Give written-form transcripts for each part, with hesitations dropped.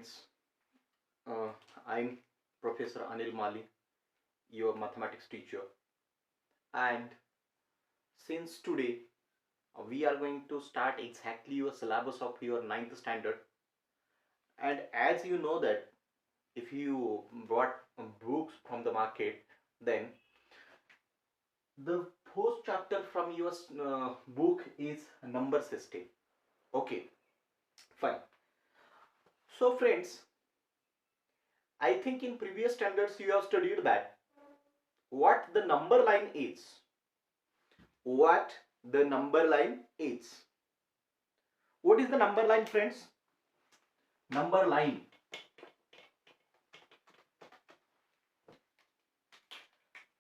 friends. Uh, I'm Professor Anil Mali, your mathematics teacher. And since today we are going to start exactly your syllabus of your ninth standard. And as you know that if you bought books from the market, then the first chapter from your book is number system. Okay, fine. So friends, I think in previous standards you have studied that what the number line is. What the number line is. What is the number line, friends? Number line.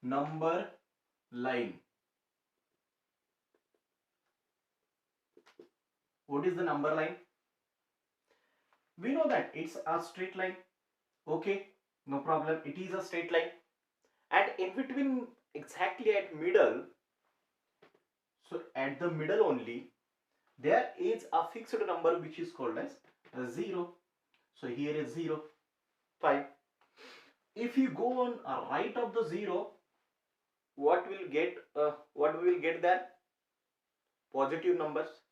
Number line. What is the number line? We know that it's a straight line. Okay, no problem. It is a straight line. And in between, exactly at middle, so at the middle only, there is a fixed number which is called as 0. So here is 0. Fine. If you go on right of the 0, what will get what we will get there? Positive numbers.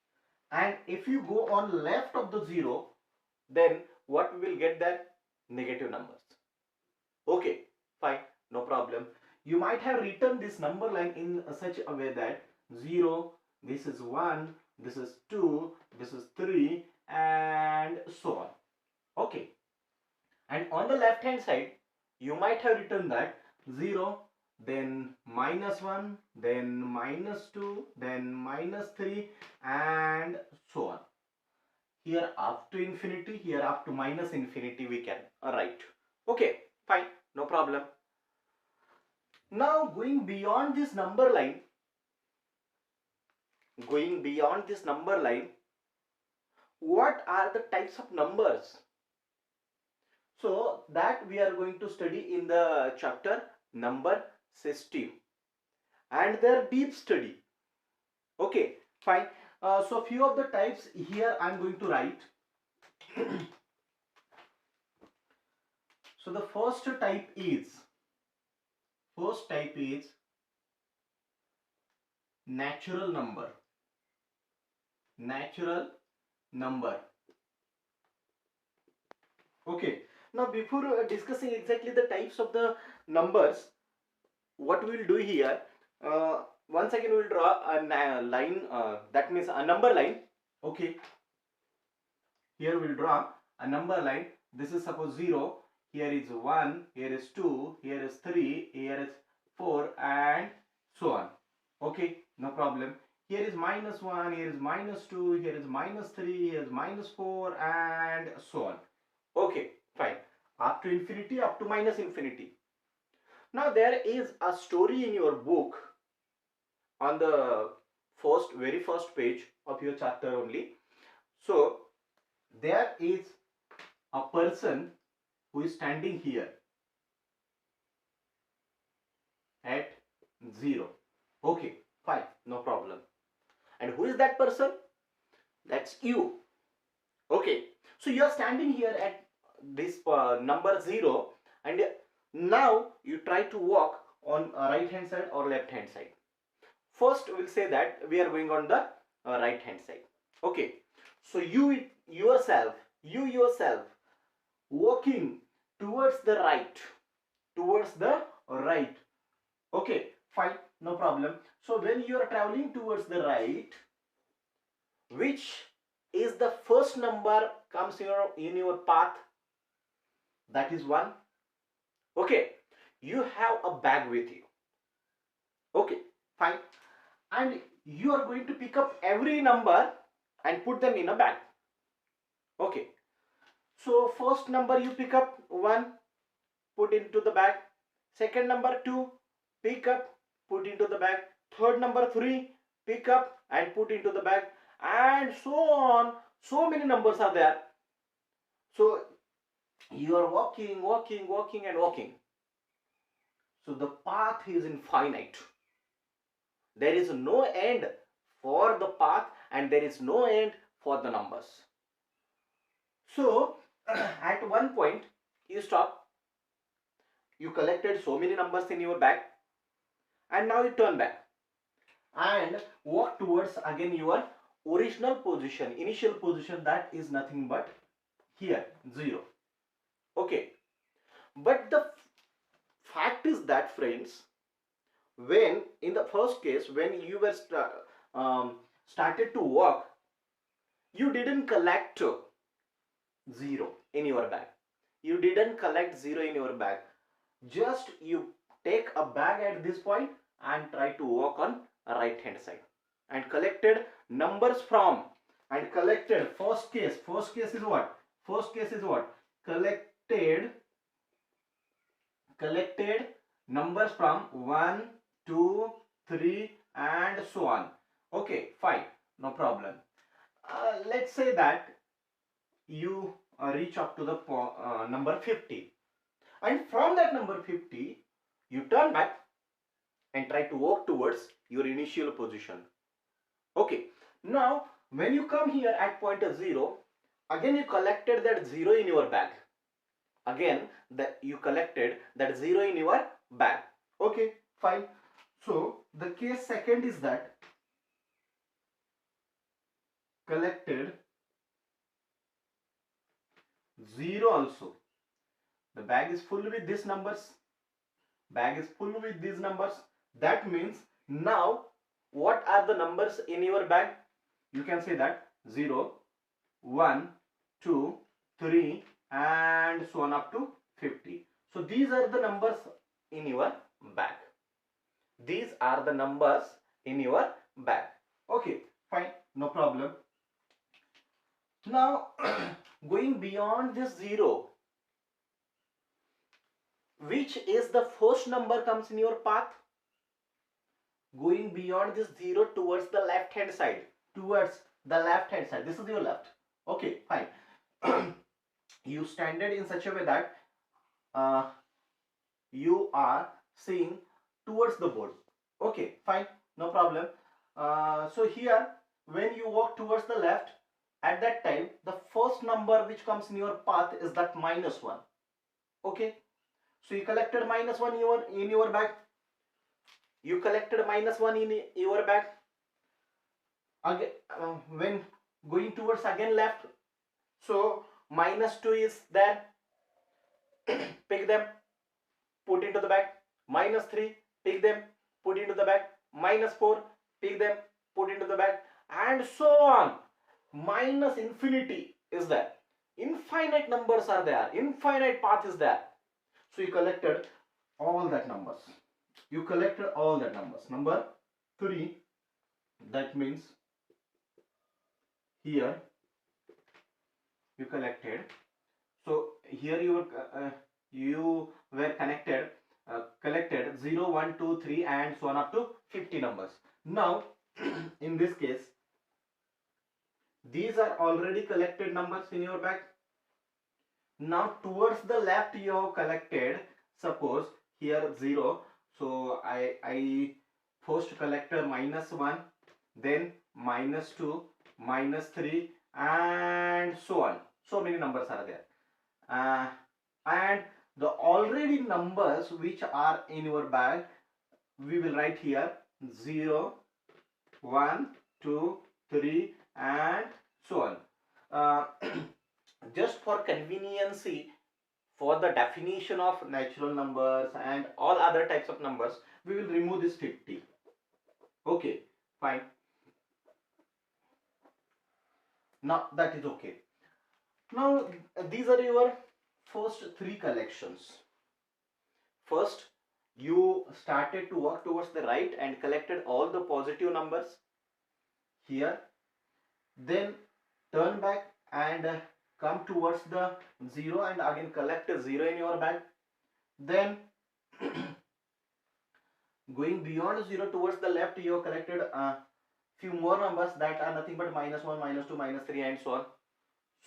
And if you go on left of the 0, then what we will get there? Negative numbers. Okay, fine, no problem. You might have written this number line in such a way that 0, this is 1, this is 2, this is 3, and so on. Okay, and on the left hand side you might have written that 0, then -1, then -2, then -3, and so on. Here up to infinity, here up to minus infinity we can write. Okay, fine, no problem. Now going beyond this number line, what are the types of numbers? So that we are going to study in the chapter number system and their deep study. Okay, fine. So few of the types here I am going to write. So the first type is natural number. Natural number. Okay. Now before discussing exactly the types of the numbers, what we will do here, once again we will draw a line, that means a number line. Okay. Here we will draw a number line. This is suppose 0. Here is 1. Here is 2. Here is 3. Here is 4, and so on. Okay, no problem. Here is -1. Here is -2. Here is -3. Here is -4, and so on. Okay, fine. Up to infinity, up to minus infinity. Now there is a story in your book on the very first page of your chapter only. So there is a person who is standing here at 0. Okay, fine, no problem. And who is that person? That's you. Okay, so you are standing here at this number 0, and now you try to walk on right hand side or left hand side. First we'll say that we are going on the right hand side. Okay, so you yourself walking towards the right. Okay, fine, no problem. So when you are traveling towards the right, which is the first number comes in your path? That is 1. Okay, you have a bag with you. Okay, fine, and you are going to pick up every number and put them in a bag. Okay, so first number you pick up 1, put into the bag. Second number 2, pick up, put into the bag. Third number 3, pick up and put into the bag, and so on. So many numbers are there. So you are walking and walking. So the path is infinite. There is no end for the path and there is no end for the numbers. So at one point you stop, you collected so many numbers in your bag, and now you turn back and walk towards again your original position, initial position, that is nothing but here 0. Okay, but the fact is that, friends, when in the first case when you were started to walk, you didn't collect 0 in your bag, you didn't collect 0 in your bag, just you take a bag at this point and try to walk on right hand side and collected numbers from, and collected first case is what, first case is what, collected numbers from 1 2 3 and so on. Okay, fine, no problem. Let's say that you reach up to the number 50, and from that number 50 you turn back and try to walk towards your initial position. Okay, now when you come here at point 0, again you collected that 0 in your bag, again that you collected that 0 in your bag. Okay, fine. So the case second is that collected 0 also, the bag is full with these numbers, bag is full with these numbers. That means now what are the numbers in your bag? You can say that 0 1 2 3 and so on up to 50. So these are the numbers in your bag, these are the numbers in your bag. Okay, fine, no problem. Now going beyond this 0, which is the first number comes in your path? Going beyond this 0 towards the left hand side, towards the left hand side, this is your left. Okay, fine. You stand it in such a way that you are seeing towards the board. Okay, fine, no problem. So here when you walk towards the left, at that time the first number which comes in your path is that -1. Okay, so you collected -1 in your bag, you collected -1 in your bag. Again when going towards again left, so -2 is there, pick them, put into the bag. -3, pick them, put into the bag. -4, pick them, put into the bag, and so on. Minus infinity is there, infinite numbers are there, infinite path is there. So you collected all that numbers, you collected all that numbers. Number 3, that means here you collected, so here you were collected 0 1 2 3 and so on up to 50 numbers. Now in this case these are already collected numbers in your bag. Now towards the left you have collected, suppose here 0, so I first collected -1, then -2, -3 and so on. So many numbers are there, and the already numbers which are in your bag we will write here 0 1 2 3 and so on. Just for conveniency, for the definition of natural numbers and all other types of numbers, we will remove this 50. Okay, fine. Now that is okay. Now these are your first 3 collections. First you started to walk towards the right and collected all the positive numbers here, then turn back and come towards the 0 and again collect a 0 in your bag. Then going beyond 0 towards the left, you have collected a few more numbers that are nothing but -1 -2 -3 and so on.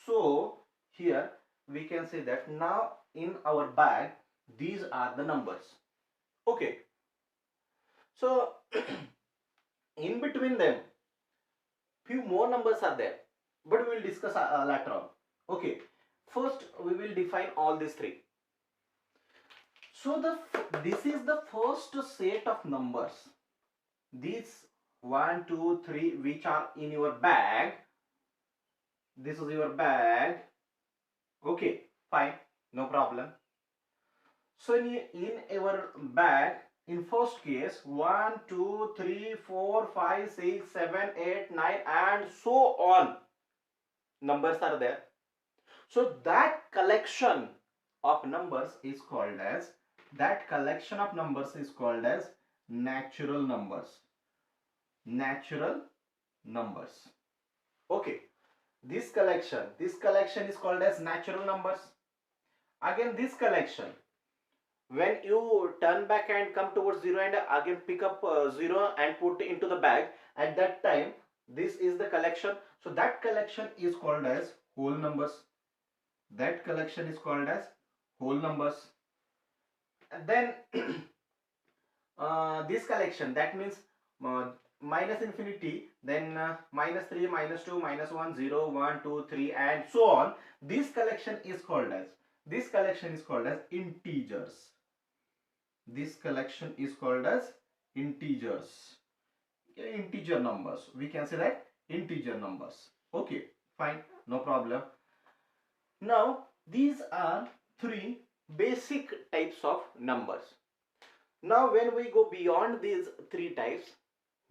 So here we can say that now in our bag these are the numbers. Okay, so in between them few more numbers are there, but we will discuss later on. Okay, First we will define all these three. So this is the first set of numbers. These 1, 2, 3 which are in your bag. This is your bag. Okay, fine, no problem. So in our bag, in first case 1, 2, 3, 4, 5, 6, 7, 8, 9 and so on numbers are there. So that collection of numbers is called as natural numbers. Natural numbers. Okay, this collection is called as natural numbers. Again, this collection, when you turn back and come towards 0 and again pick up 0 and put into the bag, at that time this is the collection. So that collection is called as whole numbers. That collection is called as whole numbers. And then this collection, that means minus infinity, then minus 3, minus 2, minus 1, 0, 1, 2, 3 and so on. This collection is called as integers. This collection is called as integers. Integer numbers, we can say that integer numbers. Okay, fine, no problem. Now these are three basic types of numbers. Now when we go beyond these three types,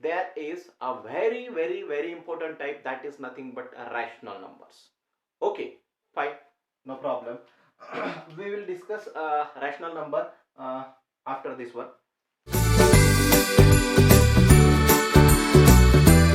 there is a very very important type, that is nothing but rational numbers. Okay, fine, no problem. We will discuss rational number after this one.